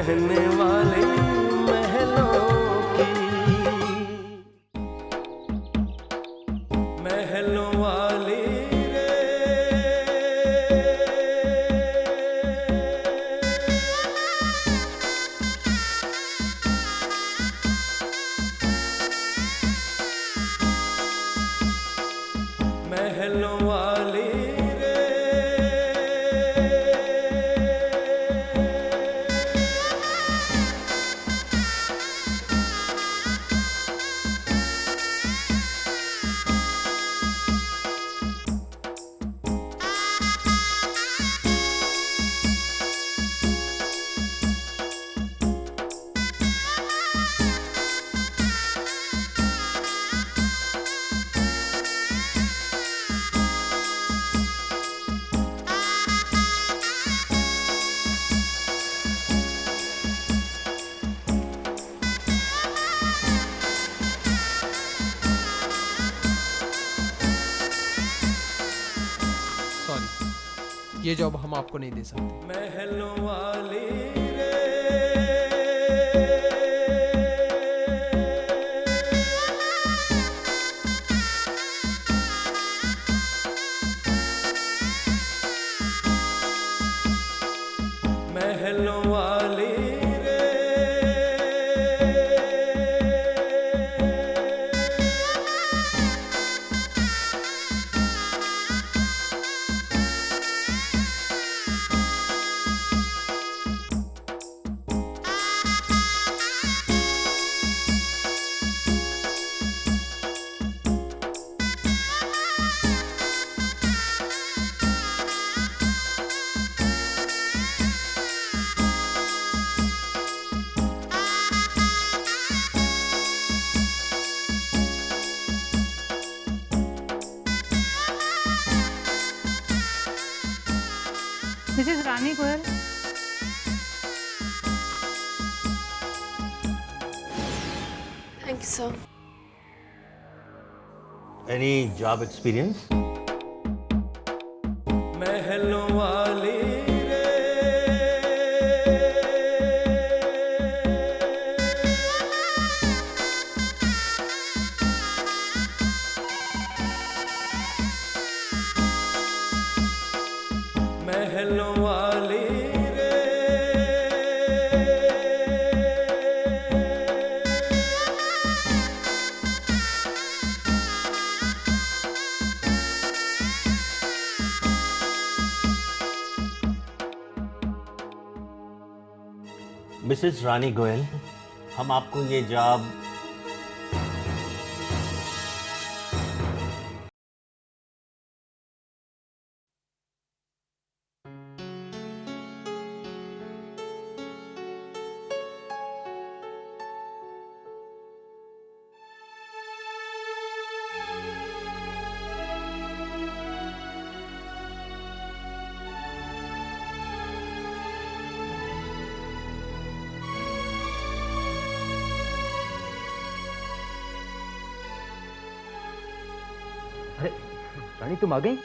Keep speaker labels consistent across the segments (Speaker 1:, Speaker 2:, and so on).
Speaker 1: रहने वाले महलों की, महलों वाली रे। महलों वाली रे।
Speaker 2: सॉरी, ये जॉब हम आपको नहीं दे सकते।
Speaker 1: महलों वाली रे। महलों वाली रे।
Speaker 3: Mrs. Rani Goyal.
Speaker 4: Thank you, sir.
Speaker 5: Any job experience?
Speaker 1: महलों वाली रे। महलों वाली रे।
Speaker 5: मिसेस रानी गोयल, हम आपको ये जॉब
Speaker 6: अरे रानी, तुम आ गई?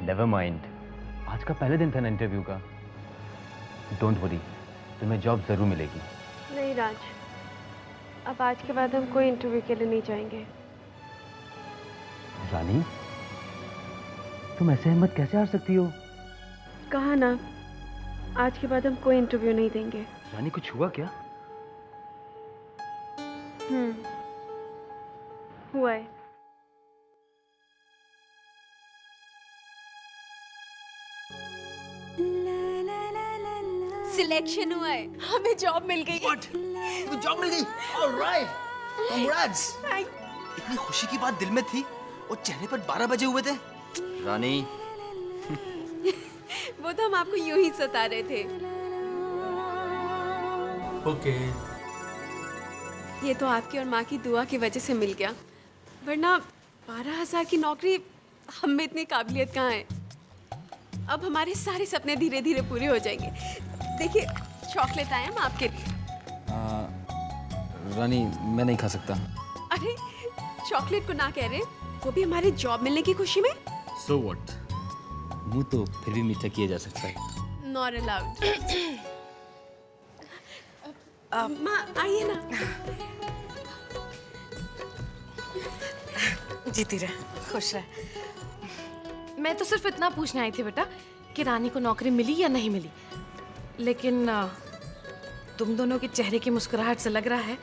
Speaker 6: नेवर माइंड, आज का पहले दिन था ना इंटरव्यू का। डोंट वरी, तुम्हें जॉब जरूर मिलेगी।
Speaker 4: नहीं राज, अब आज के बाद हम कोई इंटरव्यू के लिए नहीं जाएंगे।
Speaker 6: रानी, तुम ऐसे हिम्मत कैसे हार सकती हो?
Speaker 4: कहा ना, आज के बाद हम कोई इंटरव्यू नहीं देंगे।
Speaker 6: रानी, कुछ हुआ क्या?
Speaker 4: हुआ है।
Speaker 7: सिलेक्शन हुआ है, हमें जॉब मिल गई।
Speaker 8: तो जॉब मिल गई। Alright, congrats. इतनी खुशी की बात दिल में थी और चेहरे पर 12 बजे हुए थे। रानी,
Speaker 4: वो तो हम आपको यूं ही सता रहे थे।
Speaker 2: ओके।
Speaker 4: ये तो आपकी और माँ की दुआ की वजह से मिल गया, वरना 12,000 की नौकरी हम में इतनी काबिलियत कहाँ है। अब हमारे सारे सपने धीरे धीरे पूरे हो जाएंगे। देखिए, चॉकलेट आए हम आपके लिए।
Speaker 6: रानी, मैं नहीं खा सकता।
Speaker 4: अरे चॉकलेट को ना कह रहे, वो भी हमारी जॉब मिलने की खुशी में।
Speaker 6: सो व्हाट, मुंह तो फिर भी मीठा किया जा सकता है।
Speaker 4: Not allowed. माँ आइए ना।
Speaker 9: जीती रहे, खुश रहे। मैं तो सिर्फ इतना पूछने आई थी बेटा कि रानी को नौकरी मिली या नहीं मिली, लेकिन तुम दोनों के चेहरे की मुस्कुराहट से लग रहा है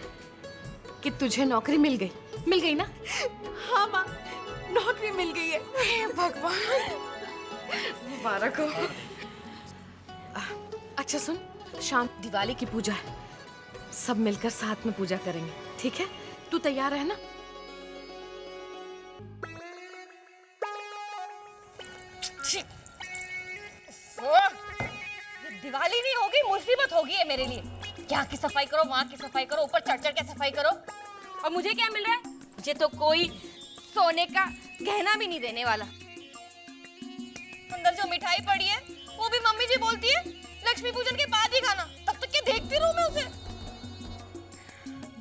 Speaker 9: कि तुझे नौकरी मिल गई ना?
Speaker 4: हाँ माँ, नौकरी मिल गई है।
Speaker 9: भगवान मुबारक हो। अच्छा सुन, शाम दिवाली की पूजा है, सब मिलकर साथ में पूजा करेंगे, ठीक है? तू तैयार है ना?
Speaker 7: ये दिवाली नहीं होगी, मुसीबत होगी है मेरे लिए। यहाँ की सफाई करो, वहाँ की सफाई करो, ऊपर चढ़ चढ़ के सफाई करो, और मुझे क्या मिल रहा है? मुझे तो कोई सोने का गहना भी नहीं देने वाला। अंदर जो मिठाई पड़ी है वो भी मम्मी जी बोलती है लक्ष्मी पूजन के बाद ही खाना। तब तक क्या देखती रहूं मैं उसे?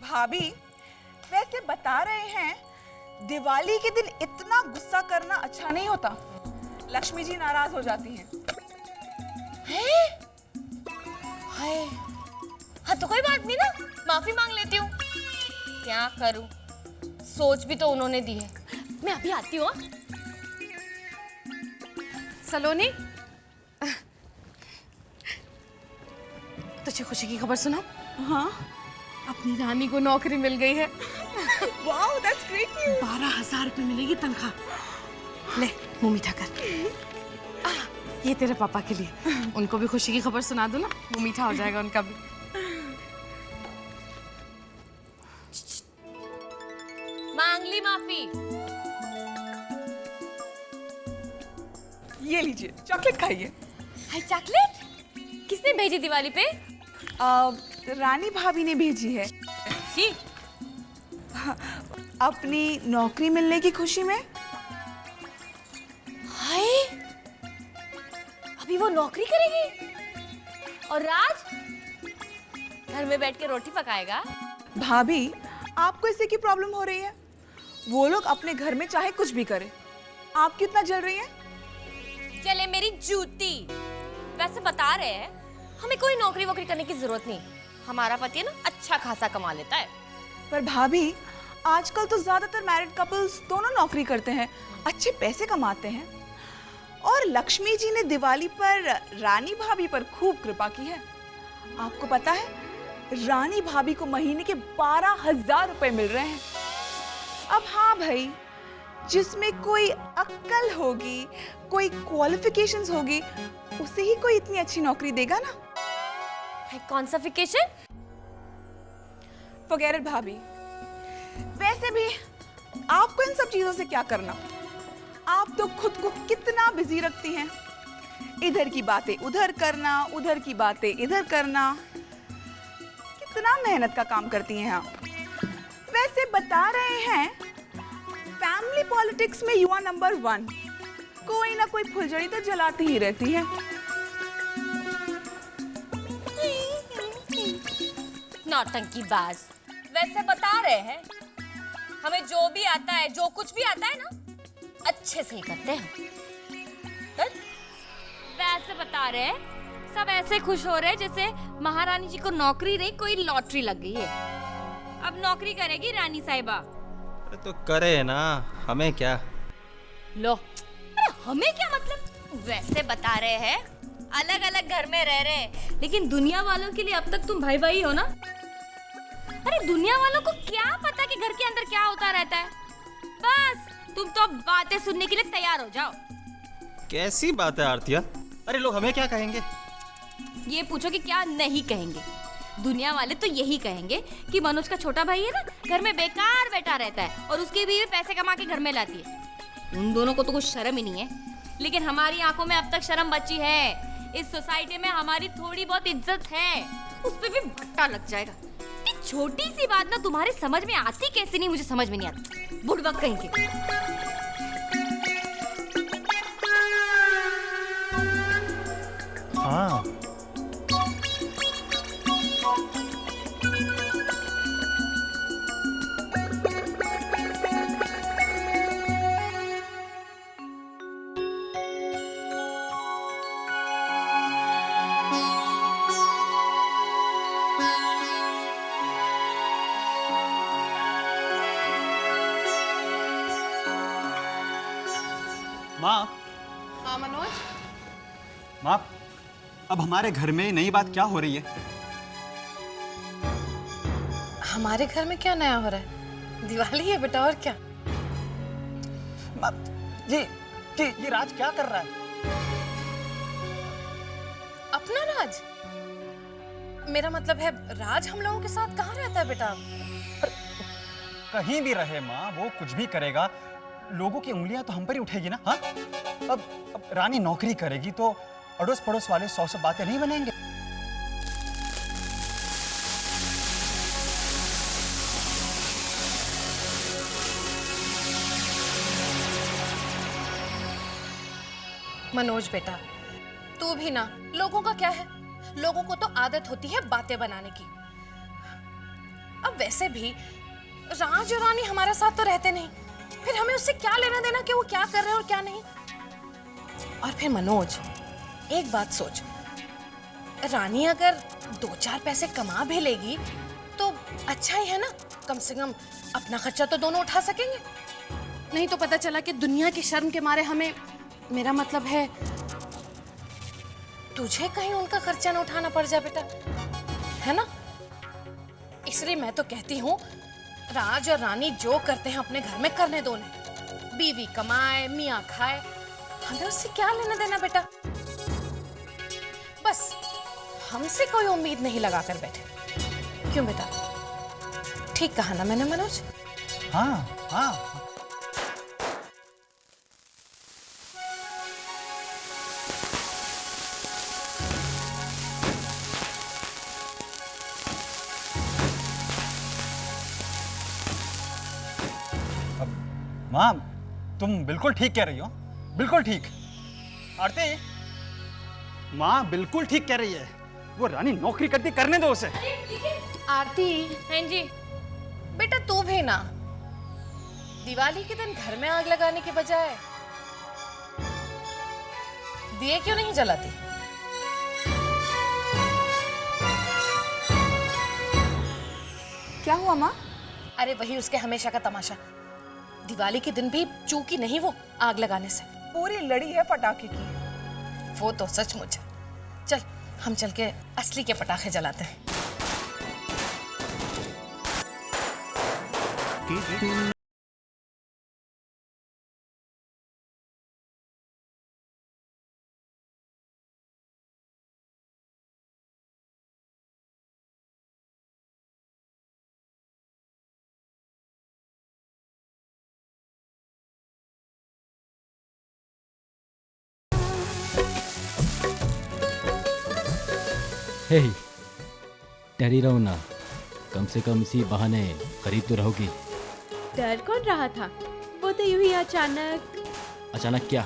Speaker 10: भाभी, वैसे बता रहे हैं दिवाली के दिन इतना गुस्सा करना अच्छा नहीं होता, लक्ष्मी जी नाराज हो जाती हैं।
Speaker 7: हाय, हाँ तो कोई बात नहीं ना, माफी मांग लेती हूँ। क्या करूँ, सोच भी तो उन्होंने दी है। मैं अभी आती हूँ।
Speaker 9: सलोनी, तुझे खुशी की खबर सुनाऊं?
Speaker 10: हाँ,
Speaker 9: अपनी रानी को नौकरी मिल गई है।
Speaker 10: Wow, that's great news.
Speaker 9: 12,000 रुपये मिलेगी तनख्वाह। ले मुंह मीठा कर। ये तेरे पापा के लिए, उनको भी खुशी की खबर सुना दो ना, मुंह मीठा हो जाएगा उनका भी।
Speaker 7: मांग ली माफी।
Speaker 10: ये लीजिए, चॉकलेट खाइए।
Speaker 7: हाय, चॉकलेट किसने भेजी दिवाली पे?
Speaker 10: रानी भाभी ने भेजी है,
Speaker 7: ही?
Speaker 10: अपनी नौकरी मिलने की खुशी में।
Speaker 7: हाय, अभी वो नौकरी करेगी और राज घर में बैठ के रोटी पकाएगा।
Speaker 10: भाभी, आपको इससे की प्रॉब्लम हो रही है? वो लोग अपने घर में चाहे कुछ भी करें, आप क्यों इतना जल रही हैं?
Speaker 7: चले मेरी जूती। वैसे बता रहे हैं हमें कोई नौकरी वोकरी करने की जरूरत नहीं, हमारा पति है ना अच्छा खासा कमा लेता है।
Speaker 10: पर भाभी, आजकल तो ज्यादातर मैरिड कपल्स दोनों नौकरी करते हैं, अच्छे पैसे कमाते हैं। और लक्ष्मी जी ने दिवाली पर रानी भाभी पर खूब कृपा की है। आपको पता है, रानी भाभी को महीने के 12,000 रुपए मिल रहे हैं। अब हाँ भाई, जिसमें कोई अक्ल होगी, कोई क्वालिफिकेशंस होगी, उसे ही कोई इतनी अच्छी नौकरी देगा ना।
Speaker 7: कौन सा फिकेशन?
Speaker 10: फॉरगेट इट भाभी। वैसे भी आपको इन सब चीजों से क्या करना? आप तो खुद को कितना बिजी रखती हैं, इधर की बातें उधर करना, उधर की बातें इधर करना, कितना मेहनत का काम करती हैं आप। वैसे बता रहे हैं, फैमिली पॉलिटिक्स में यू आर नंबर 1। कोई ना कोई फुलझड़ी तो जलाती ही रहती है।
Speaker 7: नौटंकी बाज। वैसे बता रहे हैं हमें जो भी आता है, जो कुछ भी आता है ना, अच्छे से ही करते हैं। वैसे बता रहे हैं सब ऐसे खुश हो रहे जैसे महारानी जी को नौकरी नहीं, कोई लॉटरी लग गई है। अब नौकरी करेगी रानी साहिबा।
Speaker 8: अरे तो करे ना, हमें क्या?
Speaker 7: लो, अरे हमें क्या मतलब? वैसे बता रहे हैं अलग अलग घर में रह रहे हैं, लेकिन दुनिया वालों के लिए अब तक तुम भाई भाई हो ना। अरे दुनिया वालों को क्या पता कि घर के अंदर क्या होता रहता है। बस तुम तो बातें सुनने के लिए तैयार हो जाओ।
Speaker 8: कैसी बात है आरतिया? अरे लोग हमें क्या कहेंगे?
Speaker 7: ये पूछो कि क्या नहीं कहेंगे। दुनिया वाले तो यही कहेंगे कि मनोज का छोटा भाई है ना, घर में बेकार बैठा रहता है और उसकी बीवी पैसे कमा के घर में लाती है। उन दोनों को तो कुछ शर्म ही नहीं है, लेकिन हमारी आंखों में अब तक शर्म बची है। इस सोसाइटी में हमारी थोड़ी बहुत इज्जत है, उस पे भी भट्टा लग जाएगा। इतनी छोटी सी बात ना तुम्हारे समझ में आती कैसे नहीं, मुझे समझ में नहीं आती। बुड़बक कहीं के।
Speaker 8: हाँ,
Speaker 11: अब हमारे घर में नई बात क्या हो रही है?
Speaker 9: हमारे घर में क्या नया हो रहा है? दिवाली है बेटा, और क्या?
Speaker 11: ये राज क्या कर रहा है?
Speaker 9: अपना राज? मेरा मतलब है राज हम लोगों के साथ कहाँ रहता है बेटा?
Speaker 11: कहीं भी रहे माँ, वो कुछ भी करेगा, लोगों की उंगलियां तो हम पर ही उठेगी ना। हाँ, अब रानी नौकरी करेगी तो अड़ोस पड़ोस वाले 100 बातें नहीं बनेंगे।
Speaker 9: मनोज बेटा, तू भी ना, लोगों का क्या है, लोगों को तो आदत होती है बातें बनाने की। अब वैसे भी राज और रानी हमारे साथ तो रहते नहीं, फिर हमें उससे क्या लेना देना कि वो क्या कर रहे हैं और क्या नहीं। और फिर मनोज, एक बात सोच, रानी अगर 2-4 पैसे कमा भी लेगी तो अच्छा ही है ना, कम से कम अपना खर्चा तो दोनों उठा सकेंगे। नहीं तो पता चला कि दुनिया की शर्म के मारे हमें, मेरा मतलब है तुझे कहीं उनका खर्चा न उठाना पड़ जाए बेटा, है ना? इसलिए मैं तो कहती हूँ राज और रानी जो करते हैं अपने घर में करने दो उन्हें। बीवी कमाए, मियाँ खाए, हमें उससे क्या लेना देना बेटा। बस हमसे कोई उम्मीद नहीं लगा कर बैठे। क्यों बेटा, ठीक कहा ना मैंने मनोज?
Speaker 11: हाँ हाँ। माँ, तुम बिल्कुल ठीक कह रही हो, बिल्कुल ठीक। आरती, माँ बिल्कुल ठीक कह रही है, वो रानी नौकरी करती, करने दो उसे।
Speaker 9: आरती,
Speaker 7: हाँ जी।
Speaker 9: बेटा तू भी ना, दिवाली के दिन घर में आग लगाने के बजाय दिए क्यों नहीं जलाती?
Speaker 10: क्या हुआ माँ?
Speaker 9: अरे वही उसके हमेशा का तमाशा, दिवाली के दिन भी चूकी नहीं वो आग लगाने से।
Speaker 10: पूरी लड़ी है पटाखे की।
Speaker 9: वो तो सचमुच। चल हम चल के असली के पटाखे जलाते हैं।
Speaker 12: हे, डरी रहो ना, कम से कम इसी बहाने खरीद तो रहोगी।
Speaker 4: डर कौन रहा था, वो तो यूं ही अचानक।
Speaker 12: अचानक क्या?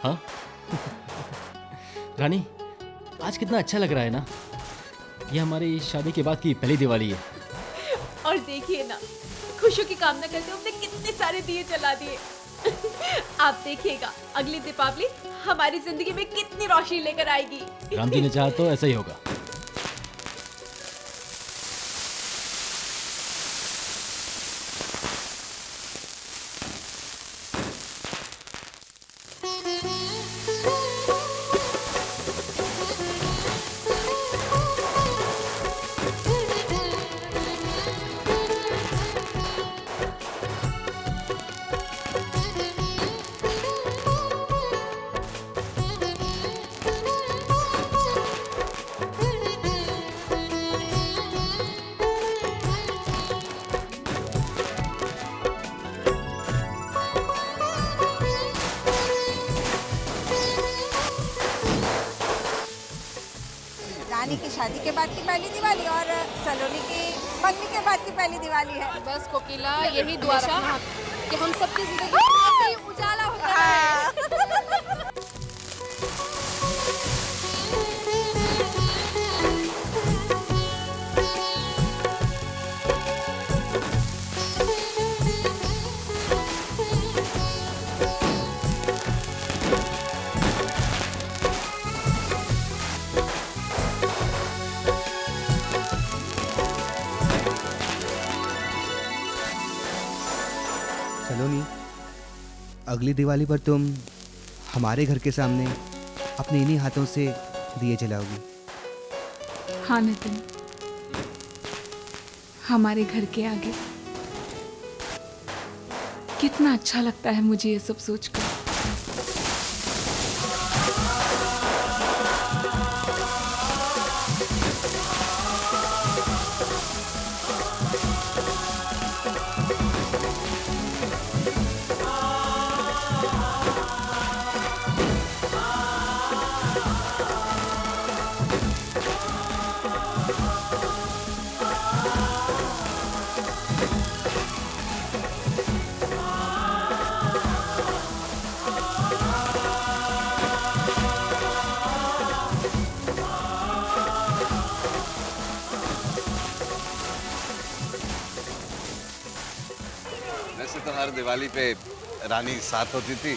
Speaker 12: हाँ रानी, आज कितना अच्छा लग रहा है ना, ये हमारी शादी के बाद की पहली दिवाली है।
Speaker 4: और देखिए ना, खुशियों की कामना करते हमने कितने सारे दिए जला दिए। आप देखिएगा अगली दीपावली हमारी जिंदगी में कितनी रोशनी लेकर आएगी।
Speaker 12: राम जी ने चाहा तो ऐसा ही होगा।
Speaker 13: रानी की शादी के बाद की पहली दिवाली और सलोनी की मंगनी के बाद की पहली दिवाली है।
Speaker 9: बस कोकिला, यही दुआ रखना कि हम सबकी जिंदगी में ऐसे ही उजाला होता रहे।
Speaker 14: सलोनी, अगली दिवाली पर तुम हमारे घर के सामने अपने इन्हीं हाथों से दिए जलाओगी?
Speaker 10: हाँ नितिन, हमारे घर के आगे। कितना अच्छा लगता है मुझे ये सब सोचकर।
Speaker 15: वैसे तो हर दिवाली पे रानी साथ होती थी,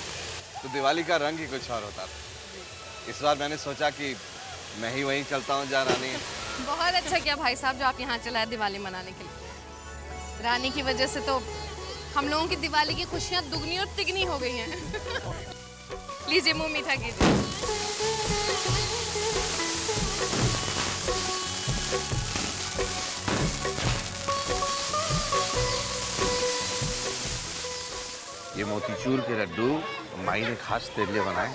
Speaker 15: तो दिवाली का रंग ही कुछ और होता था। इस बार मैंने सोचा कि मैं ही वहीं चलता हूँ जहाँ रानी है।
Speaker 9: बहुत अच्छा किया भाई साहब जो आप यहाँ चलाए दिवाली मनाने के लिए। रानी की वजह से तो हम लोगों की दिवाली की खुशियाँ दुगनी और तिगनी हो गई हैं। लीजिए मुंह मीठा कीजिए।
Speaker 15: ये मोतीचूर के लड्डू माई ने खास तेरे लिए बनाए।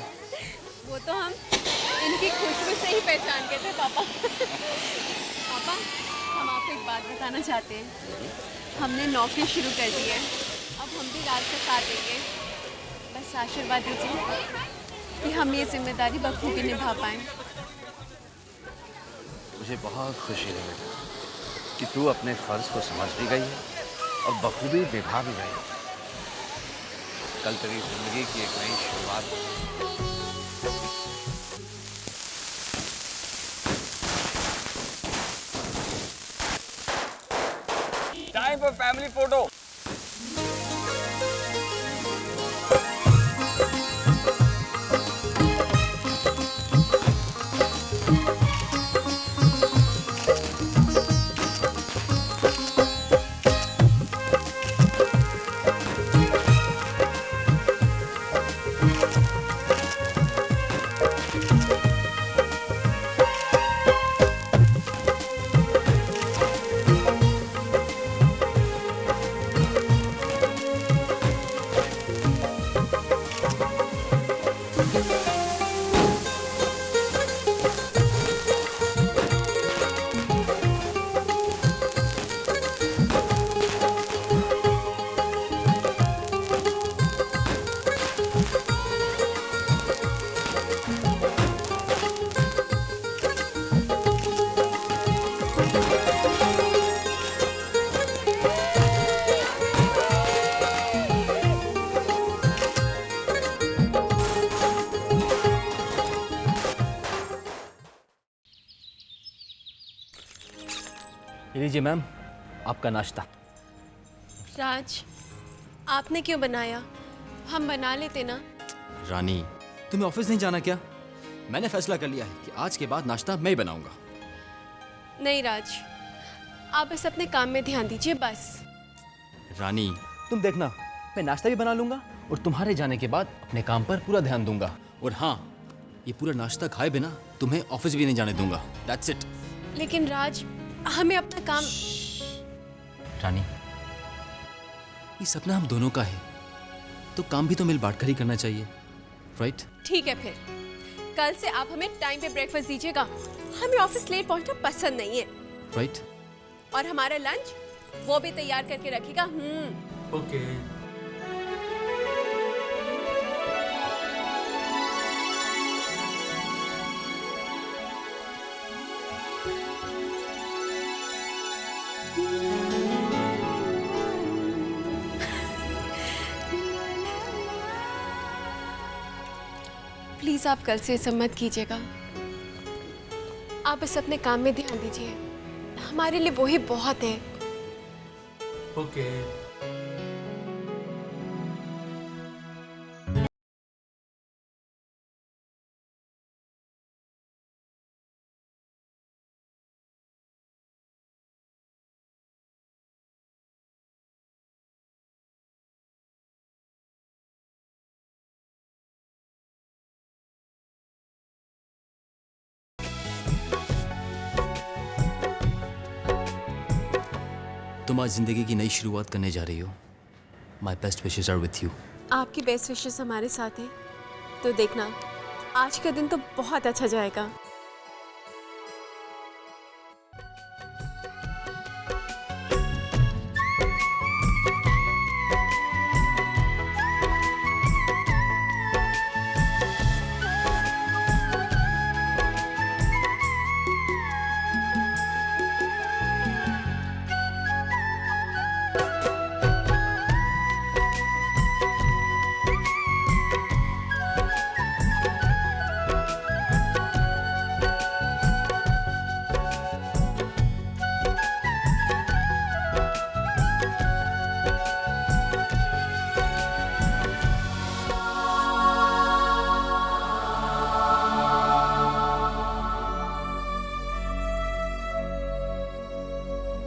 Speaker 4: वो तो हम इनकी खुशबू से ही पहचान गए थे पापा। पापा, हम आपको एक बात बताना चाहते हैं। हमने नौकरी शुरू कर दी है, अब हम भी राज का साथ देंगे। बस आशीर्वाद दीजिए कि हम ये जिम्मेदारी बखूबी निभा पाएं।
Speaker 15: मुझे बहुत खुशी है बेटा कि तू अपने फर्ज को समझ भी गई है और बखूबी निभा भी गई। कल तेरी जिंदगी की एक नई शुरुआत है।
Speaker 16: Time for family photo.
Speaker 12: लीजिए मैम, आपका नाश्ता।
Speaker 4: राज, आपने क्यों बनाया? हम बना लेते ना।
Speaker 12: रानी, तुम्हें ऑफिस नहीं जाना क्या? मैंने फैसला कर लिया है कि आज के बाद नाश्ता मैं ही बनाऊंगा।
Speaker 4: नहीं राज, आप बस अपने काम में ध्यान दीजिए बस।
Speaker 12: रानी, तुम देखना, मैं नाश्ता भी बना लूंगा और तुम्हारे जाने के बाद अपने काम पर पूरा ध्यान दूंगा। और हाँ, ये पूरा नाश्ता खाए बिना तुम्हें ऑफिस भी नहीं जाने दूंगा। That's it.
Speaker 4: लेकिन राज, हमें अपना काम।
Speaker 12: रानी, ये सपना हम दोनों का है, तो काम भी तो मिल बांट कर ही करना चाहिए, राइट?
Speaker 4: ठीक है, फिर कल से आप हमें टाइम पे ब्रेकफास्ट दीजिएगा। हमें ऑफिस लेट पहुंचना पसंद नहीं है,
Speaker 12: राइट?
Speaker 4: और हमारा लंच वो भी तैयार करके रखिएगा।
Speaker 2: ओके।
Speaker 4: प्लीज आप कल से ऐसा मत कीजिएगा। आप बस अपने काम में ध्यान दीजिए, हमारे लिए वो ही बहुत है।
Speaker 2: ओके।
Speaker 12: तुम आज जिंदगी की नई शुरुआत करने जा रही हो। My best wishes are with you.
Speaker 4: आपकी बेस्ट विशेस हमारे साथ हैं, तो देखना आज का दिन तो बहुत अच्छा जाएगा।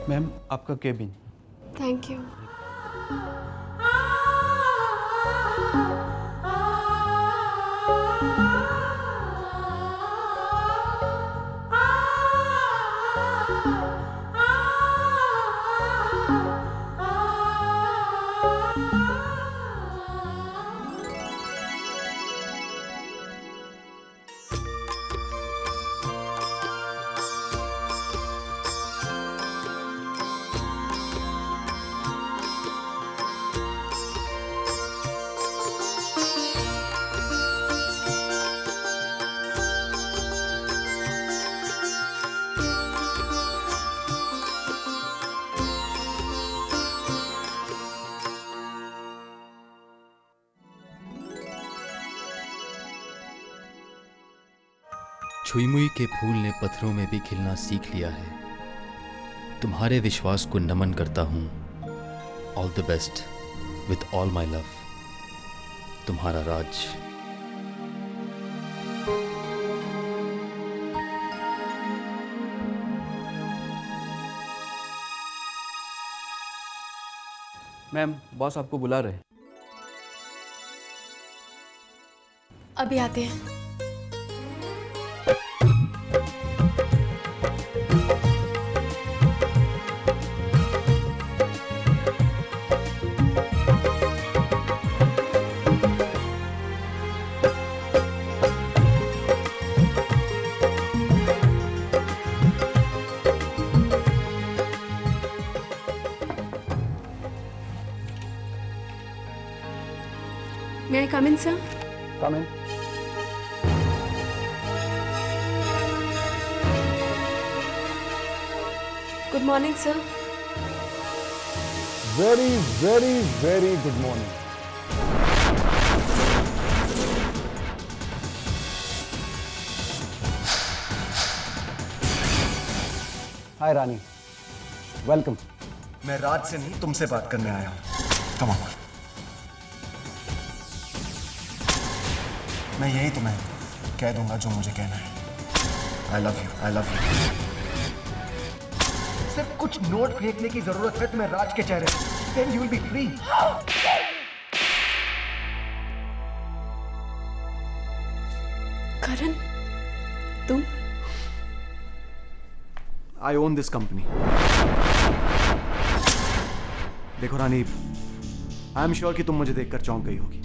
Speaker 11: मैम आपका केबिन।
Speaker 4: Thank you.
Speaker 12: छुई-मुई के फूल ने पत्थरों में भी खिलना सीख लिया है। तुम्हारे विश्वास को नमन करता हूँ। All the best with all my love. तुम्हारा राज।
Speaker 11: मैम बॉस आपको बुला रहे।
Speaker 4: अभी आते हैं। May I come in, sir?
Speaker 11: Come in.
Speaker 4: Good morning, sir.
Speaker 14: Very, very, very good morning. Hi, Rani. Welcome.
Speaker 16: मैं राज से नहीं तुमसे बात करने आया हूँ। Come on. मैं यही तुम्हें कह दूंगा जो मुझे कहना है। I love you. I love you. सिर्फ कुछ नोट फेंकने की जरूरत है तुम्हें राज के चेहरे पे। Then you will be free.
Speaker 4: करण, तुम?
Speaker 16: I own this company. देखो रानी, आई एम श्योर कि तुम मुझे देखकर चौंक गई होगी,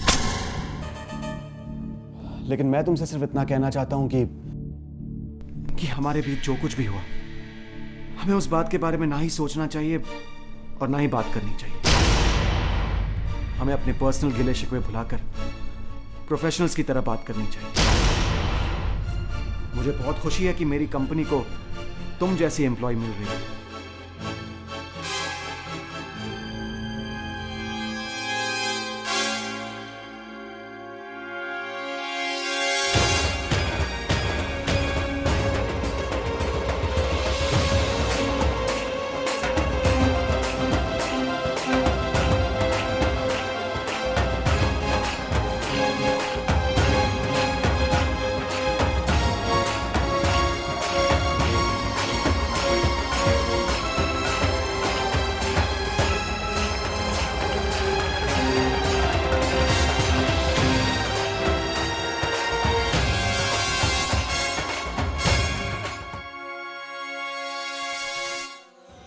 Speaker 16: लेकिन मैं तुमसे सिर्फ इतना कहना चाहता हूं कि हमारे बीच जो कुछ भी हुआ, हमें उस बात के बारे में ना ही सोचना चाहिए और ना ही बात करनी चाहिए। हमें अपने पर्सनल गिले शिकवे भुलाकर प्रोफेशनल्स की तरह बात करनी चाहिए। मुझे बहुत खुशी है कि मेरी कंपनी को तुम जैसी एम्प्लॉय मिल रही है।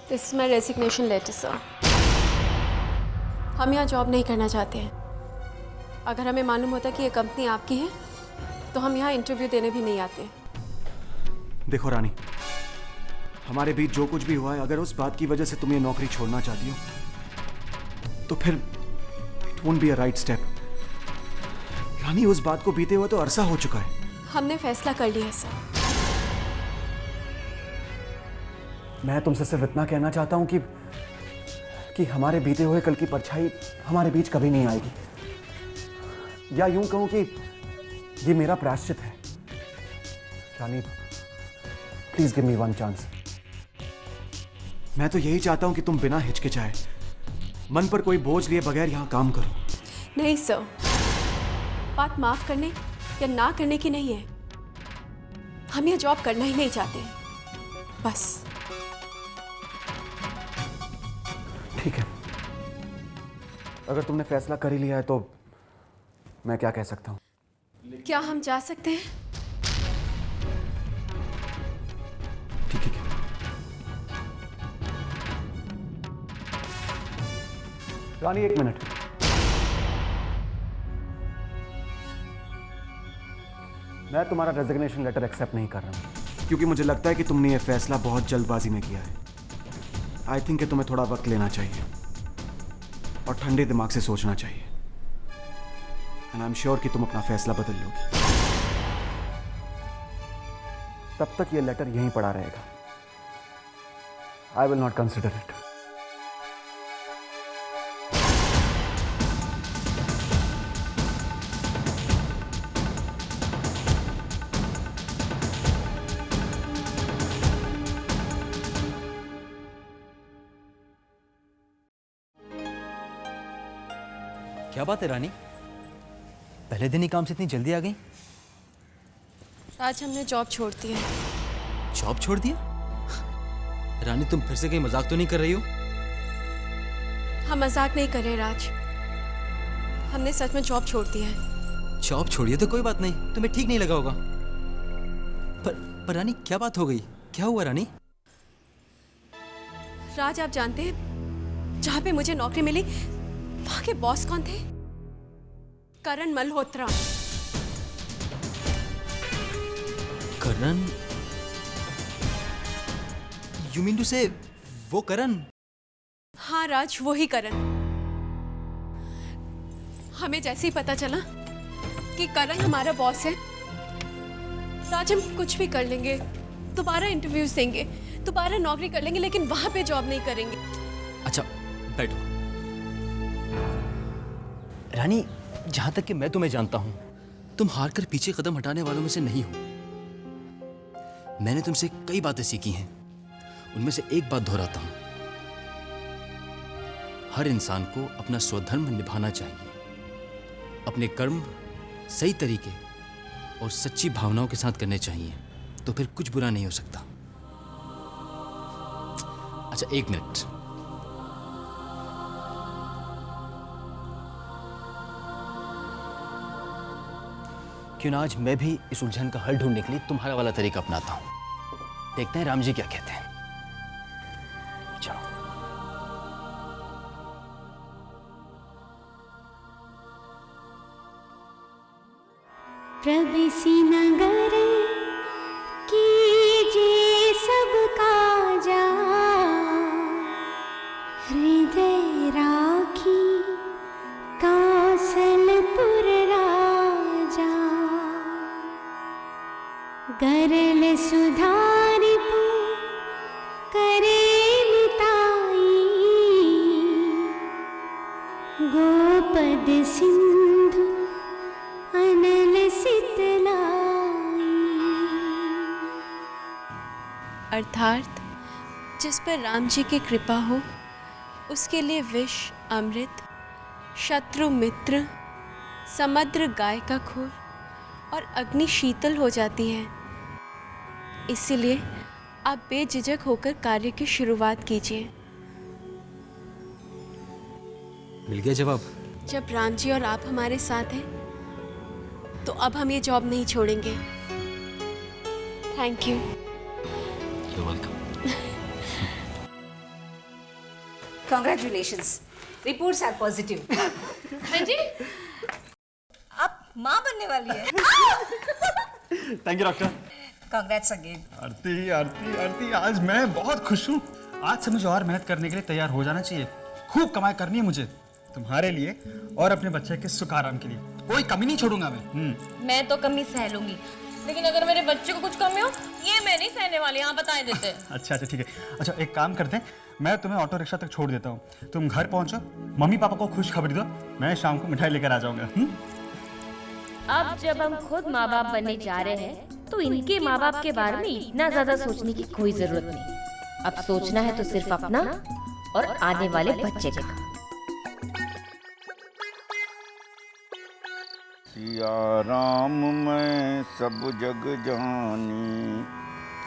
Speaker 4: This is my resignation letter sir. हम यहाँ जॉब नहीं करना चाहते हैं। अगर हमें मालूम होता कि ये कंपनी आपकी है तो हम यहाँ इंटरव्यू देने भी नहीं आते।
Speaker 16: देखो रानी, हमारे बीच जो कुछ भी हुआ है, अगर उस बात की वजह से तुम ये नौकरी छोड़ना चाहती हो तो फिर it won't be a right step. Rani, उस बात को बीते हुए तो अरसा हो चुका है।
Speaker 4: हमने फैसला कर लिया है सर।
Speaker 16: मैं तुमसे सिर्फ इतना कहना चाहता हूं कि हमारे बीते हुए कल की परछाई हमारे बीच कभी नहीं आएगी, या यूं कहूं कि ये मेरा प्रायश्चित है। Rani, please give me one chance. मैं तो यही चाहता हूं कि तुम बिना हिचकिचाए, मन पर कोई बोझ लिए बगैर यहां काम करो।
Speaker 4: नहीं सर, बात माफ करने या ना करने की नहीं है। हम यह जॉब करना ही नहीं चाहते, बस।
Speaker 16: ठीक है, अगर तुमने फैसला कर ही लिया है तो मैं क्या कह सकता हूँ।
Speaker 4: क्या हम जा सकते हैं?
Speaker 16: ठीक है। रानी, एक मिनट। मैं तुम्हारा रेजिग्नेशन लेटर एक्सेप्ट नहीं कर रहा हूं, क्योंकि मुझे लगता है कि तुमने ये फैसला बहुत जल्दबाजी में किया है। आई थिंक कि तुम्हें थोड़ा वक्त लेना चाहिए और ठंडे दिमाग से सोचना चाहिए। एंड आई एम श्योर कि तुम अपना फैसला बदल लोगे। तब तक ये लेटर यहीं पड़ा रहेगा। I will not consider it.
Speaker 8: क्या बात है रानी, पहले दिन ही काम से इतनी जल्दी आ गई?
Speaker 4: आज हमने जॉब छोड़ दी है।
Speaker 8: जॉब छोड़ दिया? रानी, तुम फिर से कहीं मजाक तो नहीं कर रही हो?
Speaker 4: हम मजाक नहीं कर रहे राज, हमने सच में जॉब छोड़ दी है।
Speaker 8: जॉब छोड़िए तो कोई बात नहीं, तुम्हें ठीक नहीं लगा होगा। पर रानी, क्या बात हो गई? क्या हुआ रानी?
Speaker 4: राज, आप जानते हैं जहां पे मुझे नौकरी मिली वहां के बॉस कौन थे? करण मल्होत्रा।
Speaker 8: करण? यू मीन टू से वो करण?
Speaker 4: हाँ राज, वही करण। हमें जैसे ही पता चला कि करण हमारा बॉस है, राज हम कुछ भी कर लेंगे, दोबारा इंटरव्यूज देंगे, दोबारा नौकरी कर लेंगे, लेकिन वहां पे जॉब नहीं करेंगे।
Speaker 8: अच्छा, बैठो। रानी, जहां तक कि मैं तुम्हें जानता हूं, तुम हार कर पीछे कदम हटाने वालों में से नहीं हो। मैंने तुमसे कई बातें सीखी हैं, उनमें से एक बात दोहराता हूं। हर इंसान को अपना स्वधर्म निभाना चाहिए। अपने कर्म सही तरीके और सच्ची भावनाओं के साथ करने चाहिए, तो फिर कुछ बुरा नहीं हो सकता। अच्छा, एक मिनट। क्यों ना आज मैं भी इस उलझन का हल ढूंढने के लिए तुम्हारा वाला तरीका अपनाता हूं। देखते हैं राम जी क्या कहते हैं। चलो।
Speaker 17: प्रवेशी नगर कीजिए सबका जा, हृदय राखी कौशलपुर राजा, गरल सुधारिपु करेल ताई, गोपद सिंधु अनल सितलाई।
Speaker 4: अर्थात जिस पर राम जी की कृपा हो उसके लिए विष अमृत, शत्रु मित्र, समुद्र गाय का खूर और अग्नि शीतल हो जाती है। इसीलिए आप बेझिझक होकर कार्य की शुरुआत कीजिए।
Speaker 8: मिल गया जवाब।
Speaker 4: जब राम जी और आप हमारे साथ हैं तो अब हम ये जॉब नहीं छोड़ेंगे। Thank you.
Speaker 8: You're welcome.
Speaker 13: Congratulations. Reports are positive.
Speaker 7: हाँ जी,
Speaker 13: आप माँ बनने वाली है.
Speaker 11: Thank you doctor.
Speaker 13: Congrats again.
Speaker 11: आरती आरती आरती, आज मैं बहुत खुश हूँ. आज से मुझे और मेहनत करने के लिए तैयार हो जाना चाहिए. खूब कमाई करनी है मुझे, तुम्हारे लिए और अपने बच्चे के सुख आराम के लिए. कोई कमी नहीं छोड़ूंगा मैं.
Speaker 7: मैं तो कमी सह लूंगी, लेकिन अगर मेरे बच्चे को कुछ कमी हो, ये मैं नहीं सहने वाली. यहाँ बता देते.
Speaker 11: अच्छा अच्छा ठीक है. अच्छा एक काम करते हैं, मैं तुम्हें ऑटो रिक्शा तक छोड़ देता हूँ. तुम घर पहुँचो, मम्मी पापा को खुश खबरी दो. मैं शाम को मिठाई लेकर आ जाऊंगा.
Speaker 7: अब जब हम खुद माँ बाप बनने जा रहे हैं, तो इनके माँ बाप के बारे में इतना ज्यादा सोचने की कोई जरूरत नहीं. अब सोचना है तो सिर्फ अपना और आने वाले बच्चे का.
Speaker 18: सिया राम मैं सब जग जानी,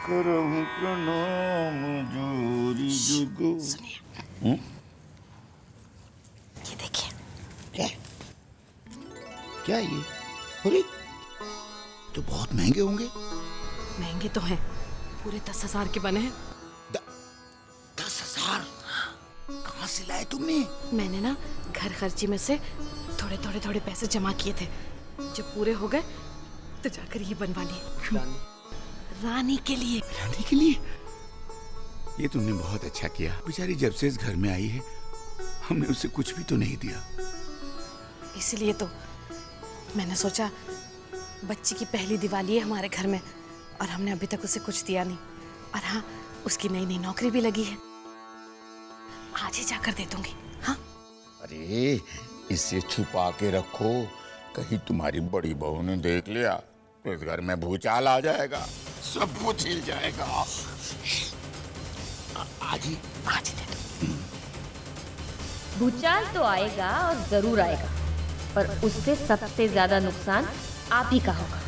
Speaker 18: करहूं प्रणाम जोरी जुगो.
Speaker 9: ये देखिए.
Speaker 18: क्या क्या ये? अरे तो बहुत महंगे होंगे.
Speaker 9: महंगे तो हैं, पूरे 10,000 के बने हैं.
Speaker 18: 10,000 कहाँ से लाए तुमने?
Speaker 9: मैंने ना घर खर्ची में से थोड़े पैसे जमा किए थे. जब पूरे हो गए तो जाकर ये बनवा लिए. रानी के लिए.
Speaker 18: रानी के लिए? ये तुमने बहुत अच्छा किया. बेचारी जब से इस घर में आई है, हमने उसे कुछ भी तो नहीं दिया.
Speaker 9: इसीलिए तो मैंने सोचा, बच्ची की पहली दिवाली है हमारे घर में और हमने अभी तक उसे कुछ दिया नहीं. और हाँ, उसकी नई नौकरी भी लगी है. आज ही जाकर दे दूंगी. हाँ.
Speaker 18: अरे इसे छुपा के रखो, कहीं तुम्हारी बड़ी बहू ने देख लिया तो इस घर में भूचाल आ जाएगा, सब कुछ हिल जाएगा. आज ही दे दो.
Speaker 7: भूचाल तो आएगा और जरूर आएगा, पर उससे सबसे ज्यादा नुकसान आप ही का होगा.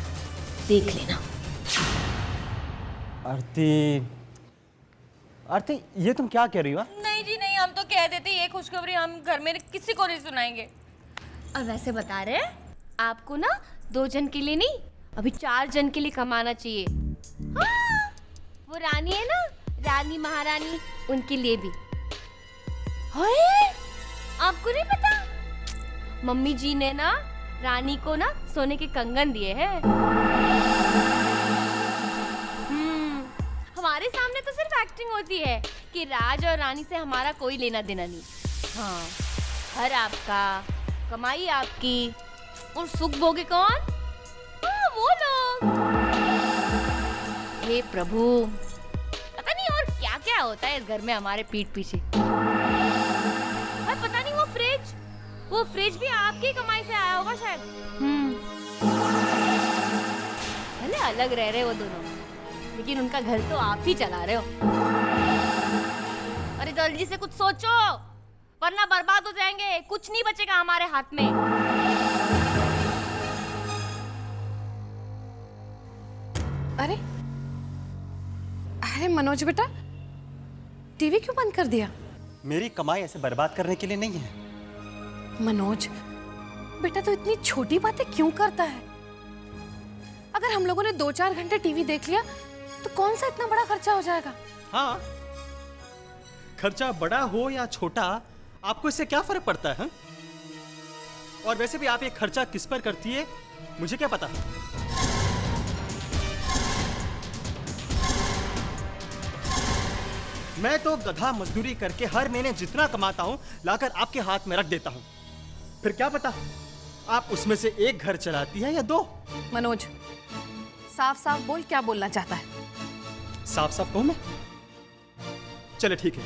Speaker 7: देख लेना.
Speaker 16: आरती आरती, ये तुम क्या कह रही हो?
Speaker 7: नहीं जी नहीं, हम तो कह देते ये खुशखबरी हम घर में किसी को नहीं सुनाएंगे. और वैसे बता रहे हैं, आपको ना 2 जन के लिए नहीं, अभी 4 जन के लिए कमाना चाहिए. हाँ, वो रानी है ना, रानी महारानी, उनके लिए भी. हाय, आपको नहीं पता? मम्मी जी ने ना रानी को ना सोने के कंगन दिए हैं. हमारे सामने तो सिर्फ एक्टिंग होती है कि राज और रानी से हमारा कोई लेना देना नहीं. हाँ, घर आपका, कमाई आपकी, और सुख भोगे कौन? हाँ, वो लोग. हे प्रभु, पता नहीं और क्या क्या होता है इस घर में हमारे पीठ पीछे. और पता नहीं वो फ्रिज भी आपकी कमाई से आया होगा शायद. भले अलग रह रहे वो दोनों, लेकिन उनका घर तो आप ही चला रहे हो. अरे जल्दी से कुछ सोचो, वरना बर्बाद हो जाएंगे. कुछ नहीं बचेगा हमारे हाथ में.
Speaker 9: अरे अरे मनोज बेटा, टीवी क्यों बंद कर दिया?
Speaker 11: मेरी कमाई ऐसे बर्बाद करने के लिए नहीं है.
Speaker 9: मनोज बेटा, तो इतनी छोटी बातें क्यों करता है? अगर हम लोगों ने 2-4 घंटे टीवी देख लिया तो कौन सा इतना बड़ा खर्चा हो जाएगा?
Speaker 11: हाँ, खर्चा बड़ा हो या छोटा, आपको इससे क्या फर्क पड़ता है? और वैसे भी आप ये खर्चा किस पर करती है, मुझे क्या पता. मैं तो गधा मजदूरी करके हर महीने जितना कमाता हूँ लाकर आपके हाथ में रख देता हूँ. फिर क्या पता आप उसमें से एक घर चलाती है या 2.
Speaker 9: मनोज, साफ साफ बोल, क्या बोलना चाहता है?
Speaker 11: साफ साफ कहूं मैं? चले ठीक है,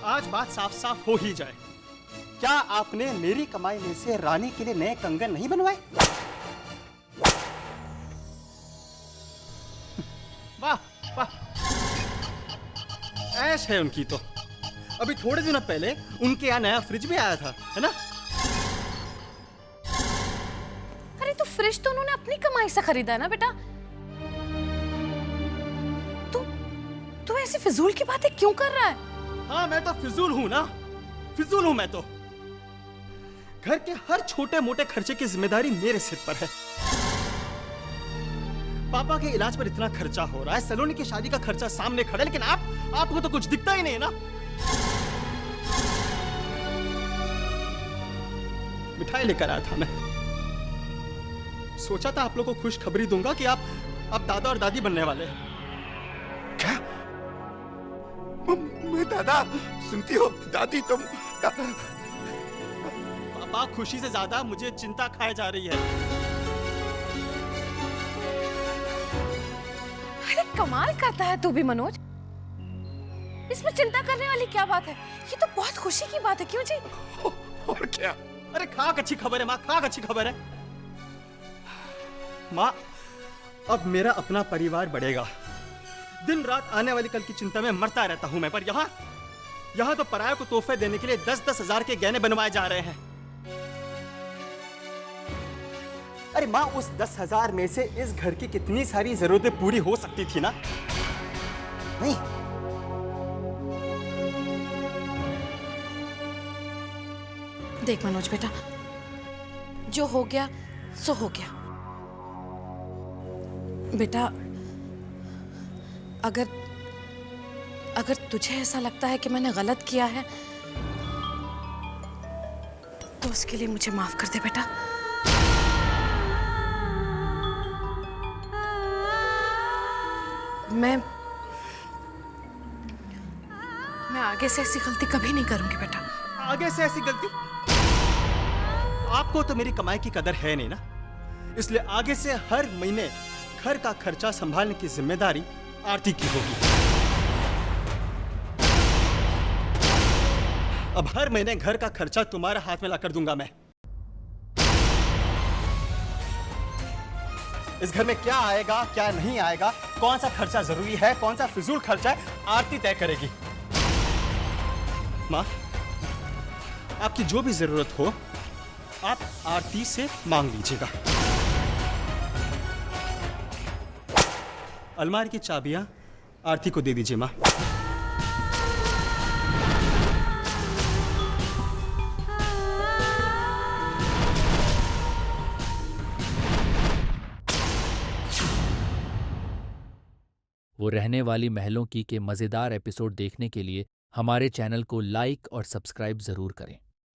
Speaker 11: आज बात साफ साफ हो ही जाए. क्या आपने मेरी कमाई में से रानी के लिए नए कंगन नहीं बनवाए? वाह वाह, ऐश है उनकी तो. अभी थोड़े दिनों पहले उनके यहाँ नया फ्रिज भी आया था, है ना?
Speaker 9: अरे तो फ्रिज तो उन्होंने अपनी कमाई से खरीदा है ना बेटा. तू ऐसी फिजूल की बातें क्यों कर रहा है?
Speaker 11: हाँ, मैं तो फिजूल हूं ना, फिजूल हूं मैं तो. घर के हर छोटे मोटे खर्चे की जिम्मेदारी मेरे सिर पर है. पापा के इलाज पर इतना खर्चा हो रहा है, सलोनी की शादी का खर्चा सामने खड़ा है, लेकिन आपको तो कुछ दिखता ही नहीं है ना. मिठाई लेकर आया था मैं। सोचा था आप लोगों को खुशखबरी दूंगा कि आप अब दादा और दादी बनने वाले हैं।
Speaker 18: क्या? मैं दादा? सुनती हो दादी तुम?
Speaker 11: पापा, खुशी से ज्यादा मुझे चिंता खाए जा रही है।
Speaker 9: अरे कमाल करता है तू भी मनोज। इसमें चिंता करने वाली क्या बात है? ये तो बहुत खुशी की बात है, क्यों जी?
Speaker 18: और क्या?
Speaker 11: अरे खाक अच्छी खबर है माँ, खाक अच्छी खबर है। माँ, अब मेरा अपना परिवार बढ़ेगा। दिन रात आने वाली कल की चिंता में मरता रहता हूं मैं, पर यहाँ तो पराया को तोहफे देने के लिए 10-10 हजार के गहने बनवाए जा रहे हैं। अरे माँ, उस 10,000 में से इस घर की कितनी सारी जरूरतें पूरी हो सकती थी ना? नहीं।
Speaker 9: देख मनोज बेटा, जो हो गया सो हो गया। बेटा, अगर तुझे ऐसा लगता है कि मैंने गलत किया है तो उसके लिए मुझे माफ कर दे बेटा। मैं आगे से ऐसी गलती कभी नहीं करूंगी बेटा।
Speaker 11: आगे से ऐसी गलती? आपको तो मेरी कमाई की कदर है नहीं ना, इसलिए आगे से हर महीने घर का खर्चा संभालने की जिम्मेदारी आरती की होगी। अब हर महीने घर का खर्चा तुम्हारे हाथ में लाकर दूंगा मैं। इस घर में क्या आएगा क्या नहीं आएगा, कौन सा खर्चा जरूरी है कौन सा फिजूल खर्चा है, आरती तय करेगी। माँ, आपकी जो भी जरूरत हो आप आरती से मांग लीजिएगा। अलमारी की चाबियां आरती को दे दीजिए माँ।
Speaker 19: वो रहने वाली महलों की के मज़ेदार एपिसोड देखने के लिए हमारे चैनल को लाइक और सब्सक्राइब ज़रूर करें।